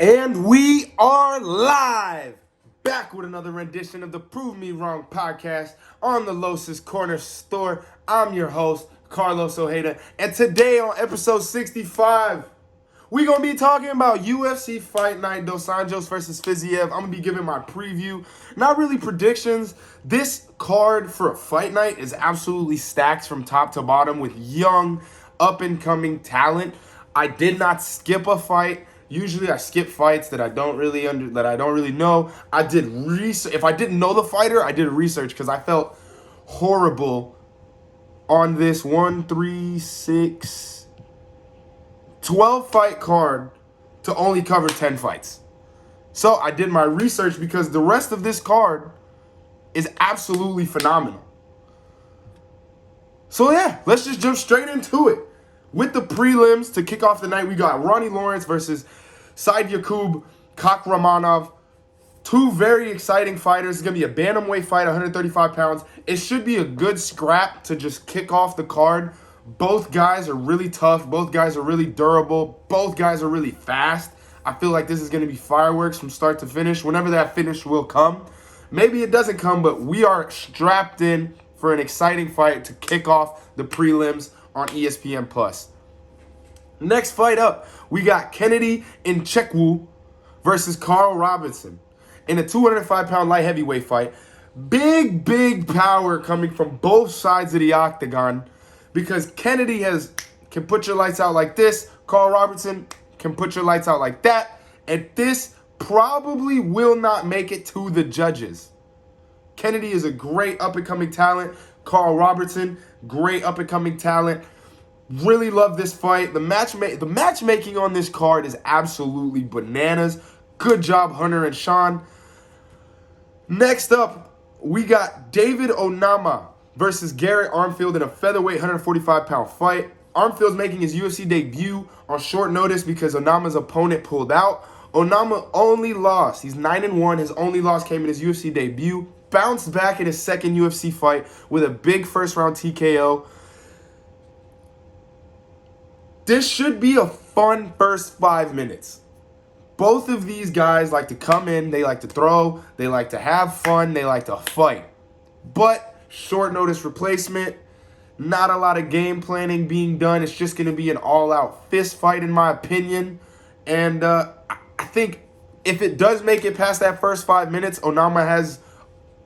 And we are live, back with another rendition of the Prove Me Wrong podcast on the Los's Corner Store. I'm your host, Carlos Ojeda, and today on episode 65, we're going to be talking about UFC Fight Night, Dos Anjos versus Fiziev. I'm going to be giving my preview, not really predictions. This card for a fight night is absolutely stacked from top to bottom with young, up-and-coming talent. I did not skip a fight. Usually I skip fights that I don't really know. I did research. If I didn't know the fighter, I did research because I felt horrible on this 12 fight card to only cover 10 fights. So I did my research because the rest of this card is absolutely phenomenal. So yeah, let's just jump straight into it. With the prelims to kick off the night, we got Ronnie Lawrence versus Said Yakub Kakramanov. Two very exciting fighters. It's going to be a bantamweight fight, 135 pounds. It should be a good scrap to just kick off the card. Both guys are really tough. Both guys are really durable. Both guys are really fast. I feel like this is going to be fireworks from start to finish. Whenever that finish will come. Maybe it doesn't come, but we are strapped in for an exciting fight to kick off the prelims on ESPN+. Next fight up, we got Kennedy Nzechukwu versus Carl Robinson in a 205-pound light heavyweight fight. Big power coming from both sides of the octagon because Kennedy can put your lights out like this. Carl Robinson can put your lights out like that. And this probably will not make it to the judges. Kennedy is a great up-and-coming talent. Carl Robertson, great up-and-coming talent. Really love this fight. The matchmaking on this card is absolutely bananas. Good job, Hunter and Sean. Next up, we got David Onama versus Garrett Armfield in a featherweight 145-pound fight. Armfield's making his UFC debut on short notice because Onama's opponent pulled out. Onama only lost. He's 9-1. His only loss came in his UFC debut. Bounced back in his second UFC fight with a big first-round TKO. This should be a fun first 5 minutes. Both of these guys like to come in, they like to throw, they like to have fun, they like to fight. But short notice replacement, not a lot of game planning being done. It's just going to be an all-out fist fight in my opinion. And I think if it does make it past that first 5 minutes, Onama has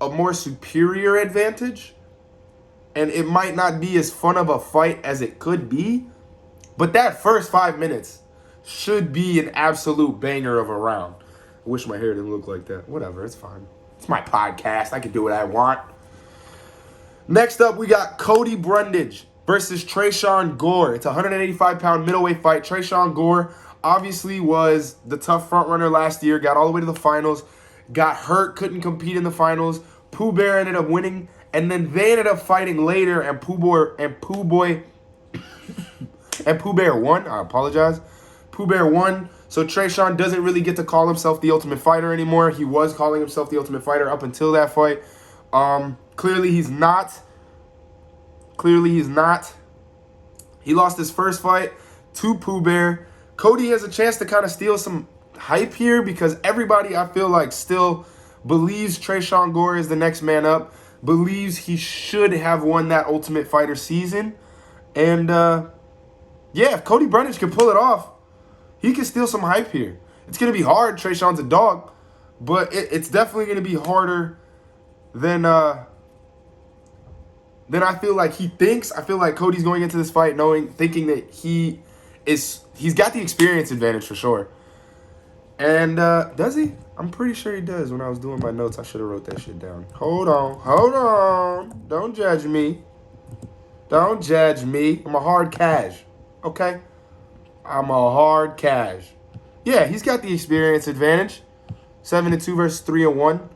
a more superior advantage, and it might not be as fun of a fight as it could be, but that first 5 minutes should be an absolute banger of a round. I wish my hair didn't look like that. Whatever, it's fine. It's my podcast. I can do what I want. Next up, we got Cody Brundage versus Tresean Gore. It's a 185-pound middleweight fight. Tresean Gore obviously was the tough frontrunner last year, got all the way to the finals, got hurt, couldn't compete in the finals. Pooh Bear ended up winning, and then they ended up fighting later, and Pooh Bear won. I apologize. Pooh Bear won, so Tresean doesn't really get to call himself the Ultimate Fighter anymore. He was calling himself the Ultimate Fighter up until that fight. Clearly he's not. He lost his first fight to Pooh Bear. Cody has a chance to kind of steal some hype here because everybody, I feel like, still believes Tresean Gore is the next man up, believes he should have won that Ultimate Fighter season. And, yeah, if Cody Brundage can pull it off, he can steal some hype here. It's going to be hard. Tresean's a dog, but it's definitely going to be harder than I feel like he thinks. I feel like Cody's going into this fight thinking that he's got the experience advantage for sure. And does he? I'm pretty sure he does. When I was doing my notes, I should have wrote that shit down. Hold on. Don't judge me. I'm a hard cash. Okay? I'm a hard cash. Yeah, he's got the experience advantage. 7-2 versus 3-1.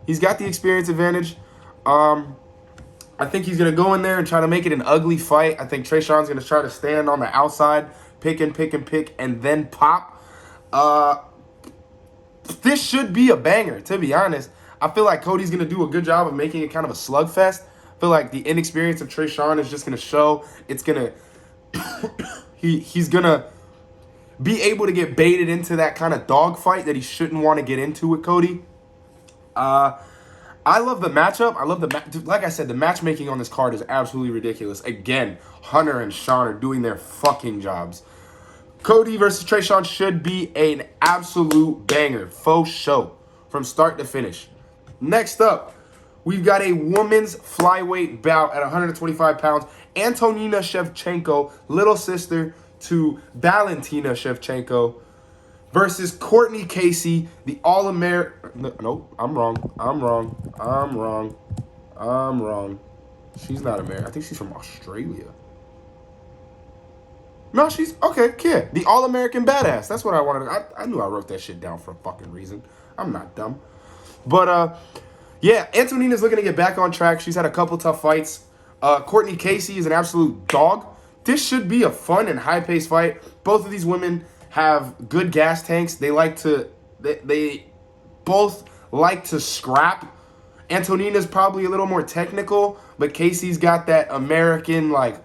He's got the experience advantage. I think he's going to go in there and try to make it an ugly fight. I think Tresean's going to try to stand on the outside, pick, and then pop. This should be a banger, to be honest. I feel like Cody's going to do a good job of making it kind of a slugfest. I feel like the inexperience of Tresean is just going to show. It's going to... he's going to be able to get baited into that kind of dogfight that he shouldn't want to get into with Cody. I love the matchup. I love like I said, the matchmaking on this card is absolutely ridiculous. Again, Hunter and Sean are doing their fucking jobs. Cody versus Trayshawn should be an absolute banger. Faux show from start to finish. Next up, we've got a women's flyweight bout at 125 pounds. Antonina Shevchenko, little sister to Valentina Shevchenko, versus Courtney Casey, the All-American. No, I'm wrong. She's not American. I think she's from Australia. No, she's okay. Yeah, the All-American Badass. That's what I wanted. I knew I wrote that shit down for a fucking reason. I'm not dumb. But yeah, Antonina's looking to get back on track. She's had a couple tough fights. Courtney Casey is an absolute dog. This should be a fun and high-paced fight. Both of these women have good gas tanks. They both like to scrap. Antonina's probably a little more technical, but Casey's got that American like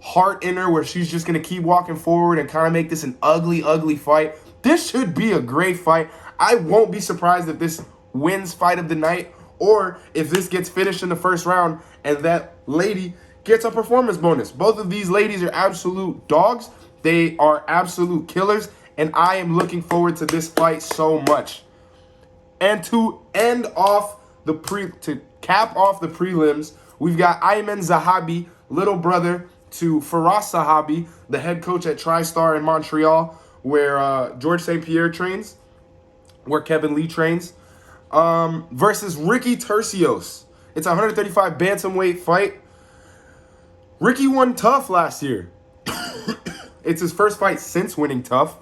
heart in her where she's just going to keep walking forward and kind of make this an ugly, ugly fight. This should be a great fight. I won't be surprised if this wins fight of the night or if this gets finished in the first round and that lady gets a performance bonus. Both of these ladies are absolute dogs. They are absolute killers, and I am looking forward to this fight so much. And to cap off the prelims, we've got Ayman Zahabi, little brother to Faraz Zahabi, the head coach at TriStar in Montreal, where George St. Pierre trains, where Kevin Lee trains, versus Ricky Turcios. It's a 135 bantamweight fight. Ricky won tough last year. It's his first fight since winning tough.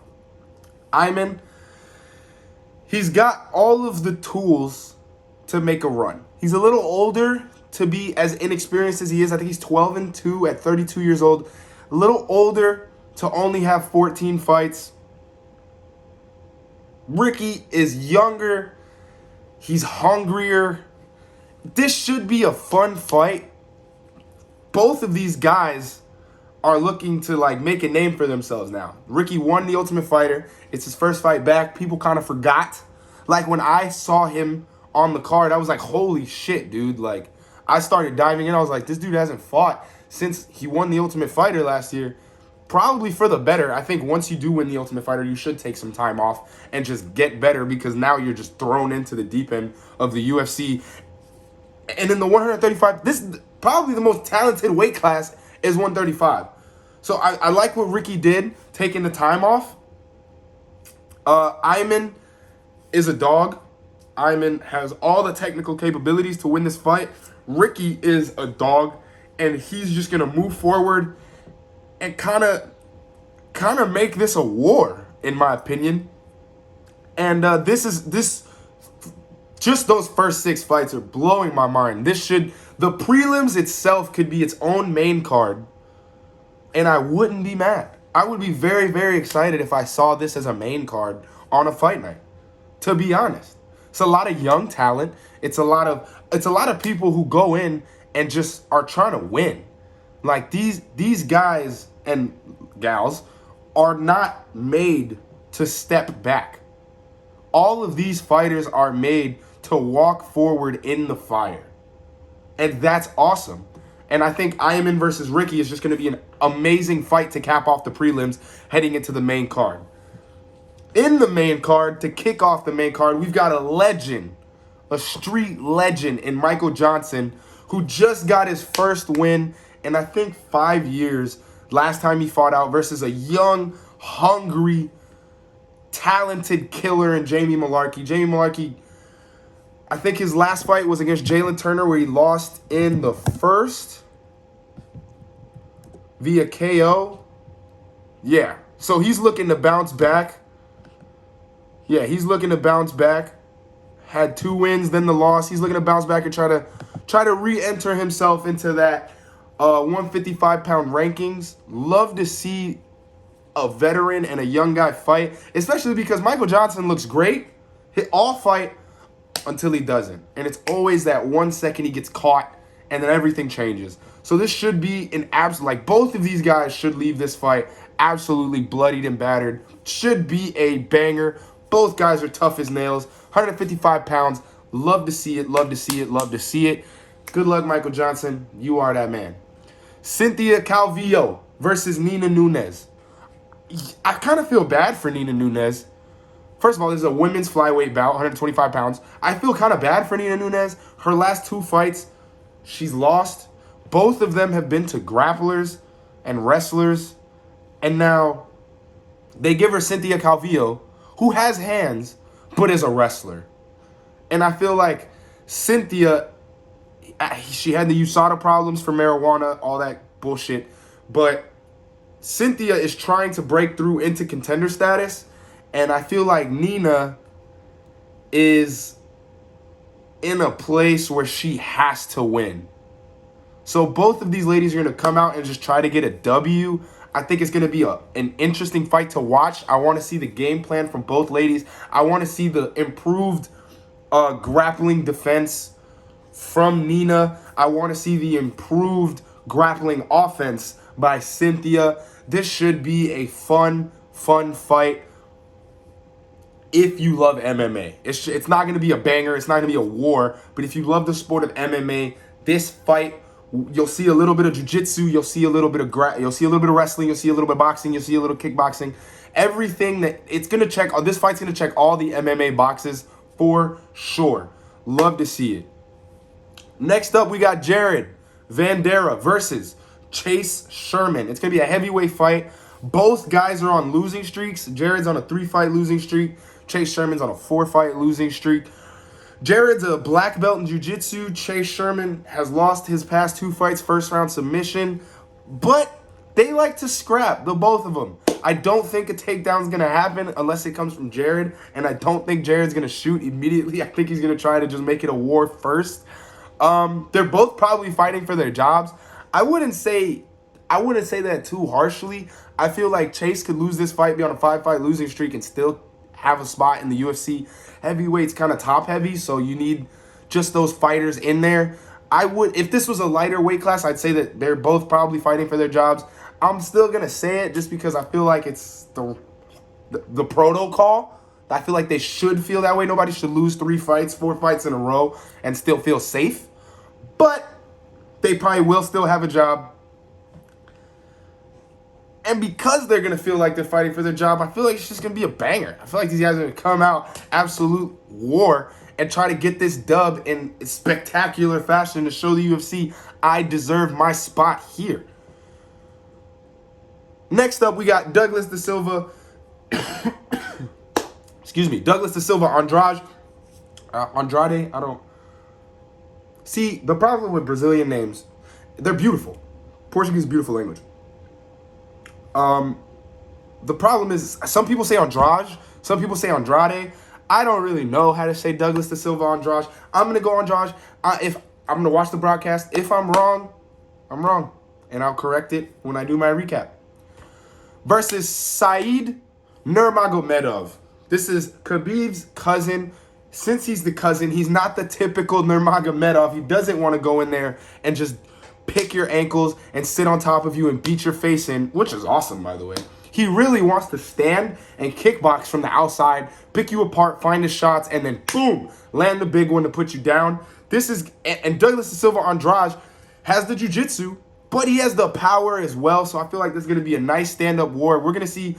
Ayman, he's got all of the tools to make a run. He's a little older to be as inexperienced as he is. I think he's 12-2 at 32 years old. A little older to only have 14 fights. Ricky is younger. He's hungrier. This should be a fun fight. Both of these guys are looking to like make a name for themselves now. Ricky won the Ultimate Fighter. It's his first fight back. People kind of forgot. Like when I saw him on the card, I was like, holy shit, dude. Like I started diving in. I was like, this dude hasn't fought since he won the Ultimate Fighter last year. Probably for the better. I think once you do win the Ultimate Fighter, you should take some time off and just get better because now you're just thrown into the deep end of the UFC. And in the 135, this is probably the most talented weight class is 135. So I like what Ricky did, taking the time off. Ayman is a dog. Ayman has all the technical capabilities to win this fight. Ricky is a dog, and he's just going to move forward and kind of make this a war, in my opinion. And just those first 6 fights are blowing my mind. The prelims itself could be its own main card, and I wouldn't be mad. I would be very, very excited if I saw this as a main card on a fight night, to be honest. It's a lot of young talent. It's a lot of people who go in and just are trying to win. Like these guys and gals are not made to step back. All of these fighters are made to walk forward in the fire. And that's awesome. And I think Ayman versus Ricky is just going to be an amazing fight to cap off the prelims heading into the main card. In the main card, to kick off the main card, we've got a legend, a street legend in Michael Johnson, who just got his first win in, I think, 5 years. Last time he fought out versus a young, hungry, talented killer in Jamie Mullarkey. Jamie Mullarkey, I think his last fight was against Jalen Turner, where he lost in the first via KO. Yeah, so he's looking to bounce back. Yeah, he's looking to bounce back. Had 2 wins, then the loss. He's looking to bounce back and try to re-enter himself into that 155-pound rankings. Love to see a veteran and a young guy fight, especially because Michael Johnson looks great. All fight until he doesn't. And it's always that 1 second he gets caught and then everything changes. So this should be an absolute, like both of these guys should leave this fight absolutely bloodied and battered. Should be a banger. Both guys are tough as nails. 155 pounds. Love to see it, love to see it, love to see it. Good luck, Michael Johnson. You are that man. Cynthia Calvillo versus Nina Nunes. I kind of feel bad for Nina Nunes. First of all, this is a women's flyweight bout, 125 pounds. I feel kind of bad for Nina Nunes. Her last 2 fights, she's lost. Both of them have been to grapplers and wrestlers. And now they give her Cynthia Calvillo, who has hands, but is a wrestler. And I feel like Cynthia, she had the USADA problems for marijuana, all that bullshit. But Cynthia is trying to break through into contender status. And I feel like Nina is in a place where she has to win. So both of these ladies are going to come out and just try to get a W. I think it's going to be an interesting fight to watch. I want to see the game plan from both ladies. I want to see the improved grappling defense from Nina. I want to see the improved grappling offense by Cynthia. This should be a fun fight. If you love MMA, it's not going to be a banger. It's not going to be a war. But if you love the sport of MMA, this fight, you'll see a little bit of jiu-jitsu. You'll see a little bit of you'll see a little bit of wrestling. You'll see a little bit of boxing. You'll see a little kickboxing. Everything that it's going to check. This fight's going to check all the MMA boxes for sure. Love to see it. Next up, we got Jared Vanderaa versus Chase Sherman. It's going to be a heavyweight fight. Both guys are on losing streaks. Jared's on a 3-fight losing streak. Chase Sherman's on a 4-fight losing streak. Jared's a black belt in jiu-jitsu. Chase Sherman has lost his past 2 fights, first-round submission. But they like to scrap, the both of them. I don't think a takedown's going to happen unless it comes from Jared. And I don't think Jared's going to shoot immediately. I think he's going to try to just make it a war first. They're both probably fighting for their jobs. I wouldn't say that too harshly. I feel like Chase could lose this fight, be on a 5-fight losing streak, and still have a spot in the UFC. Heavyweight's kind of top heavy, so you need just those fighters in there. If this was a lighter weight class, I'd say that they're both probably fighting for their jobs. I'm still gonna say it just because I feel like it's the protocol. I feel like they should feel that way. Nobody should lose 3 fights, 4 fights in a row and still feel safe. But they probably will still have a job. And because they're going to feel like they're fighting for their job, I feel like it's just going to be a banger. I feel like these guys are going to come out absolute war and try to get this dub in spectacular fashion to show the UFC I deserve my spot here. Next up, we got Douglas Da Silva. Douglas Da Silva, Andrade. I don't... See, the problem with Brazilian names, they're beautiful. Portuguese is beautiful language. The problem is some people say Andrade, some people say Andrade. I don't really know how to say Douglas Da Silva Andrade. I'm going to go Andrade. If I'm going to watch the broadcast. If I'm wrong, I'm wrong. And I'll correct it when I do my recap. Versus Said Nurmagomedov. This is Khabib's cousin. Since he's the cousin, he's not the typical Nurmagomedov. He doesn't want to go in there and just pick your ankles and sit on top of you and beat your face in, which is awesome, by the way. He really wants to stand and kickbox from the outside, pick you apart, find the shots, and then boom, land the big one to put you down. And Douglas Da Silva Andrade has the jiu-jitsu, but he has the power as well. So I feel like this is going to be a nice stand-up war. We're gonna see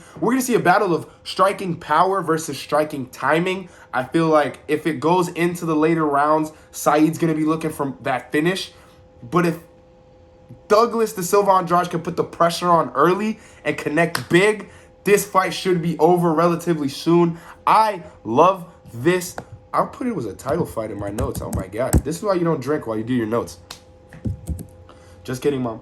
a battle of striking power versus striking timing. I feel like if it goes into the later rounds, Said's going to be looking for that finish. But if Douglas Da Silva Andrade can put the pressure on early and connect big, this fight should be over relatively soon. I love this. I'll put it was a title fight in my notes. Oh my God. This is why you don't drink while you do your notes. Just kidding, Mom.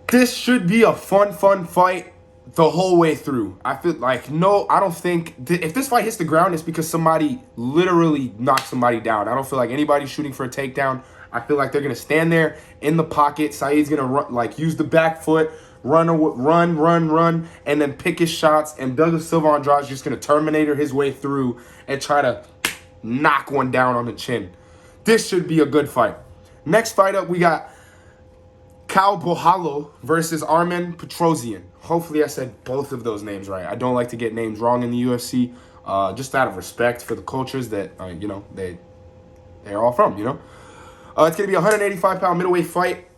This should be a fun fight the whole way through. I feel like, I don't think, if this fight hits the ground, it's because somebody literally knocked somebody down. I don't feel like anybody's shooting for a takedown. I feel like they're going to stand there in the pocket. Said's going to run, use the back foot, run, and then pick his shots. And Douglas Silva Andrade's just going to Terminator his way through and try to knock one down on the chin. This should be a good fight. Next fight up, we got Cal Bohalo versus Armen Petrosian. Hopefully I said both of those names right. I don't like to get names wrong in the UFC, just out of respect for the cultures that, they're all from, It's going to be a 185-pound middleweight fight.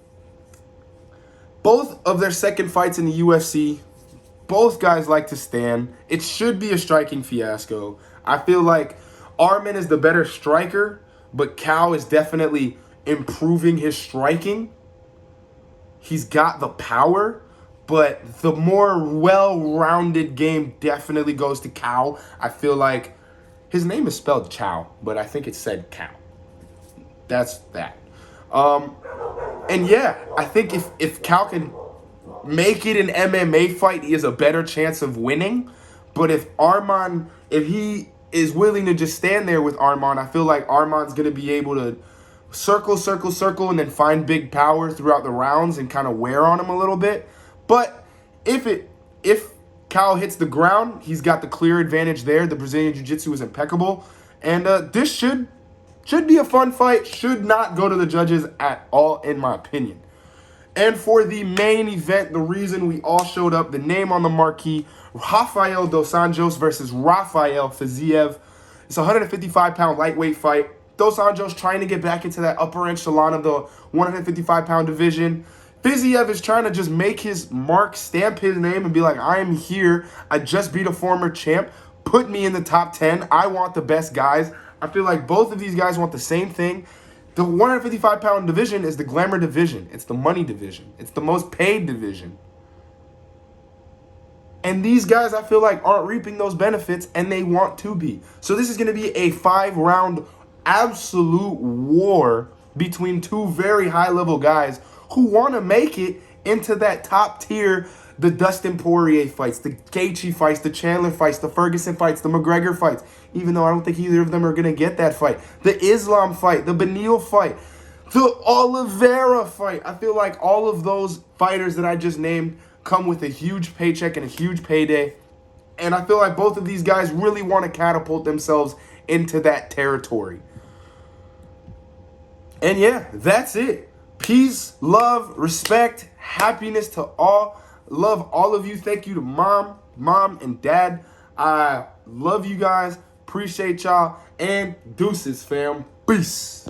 Both of their second fights in the UFC, both guys like to stand. It should be a striking fiasco. I feel like Armen is the better striker, but Cal is definitely improving his striking. He's got the power, but the more well-rounded game definitely goes to Cal. I feel like his name is spelled Chow, but I think it said Cal. That's that. And yeah, I think if Cal can make it an MMA fight, he has a better chance of winning. But if he is willing to just stand there with Arman, I feel like Arman's going to be able to circle, and then find big power throughout the rounds and kind of wear on him a little bit. But if Cal hits the ground, he's got the clear advantage there. The Brazilian Jiu-Jitsu is impeccable. And this should be a fun fight. Should not go to the judges at all, in my opinion. And for the main event, the reason we all showed up, the name on the marquee, Rafael dos Anjos versus Rafael Fiziev. It's a 155-pound lightweight fight. Dos Anjos trying to get back into that upper echelon of the 155-pound division. Fiziev is trying to just make his mark, stamp his name, and be like, I am here. I just beat a former champ. Put me in the top 10. I want the best guys. I feel like both of these guys want the same thing. The 155-pound division is the glamour division. It's the money division. It's the most paid division. And these guys, I feel like, aren't reaping those benefits, and they want to be. So this is going to be a 5-round absolute war between two very high-level guys who want to make it into that top tier. The Dustin Poirier fights, the Gaethje fights, the Chandler fights, the Ferguson fights, the McGregor fights, even though I don't think either of them are going to get that fight. The Islam fight, the Beneil fight, the Oliveira fight. I feel like all of those fighters that I just named come with a huge paycheck and a huge payday. And I feel like both of these guys really want to catapult themselves into that territory. And yeah, that's it. Peace, love, respect, happiness to all. Love all of you. Thank you to mom, and dad. I love you guys. Appreciate y'all. And deuces, fam. Peace.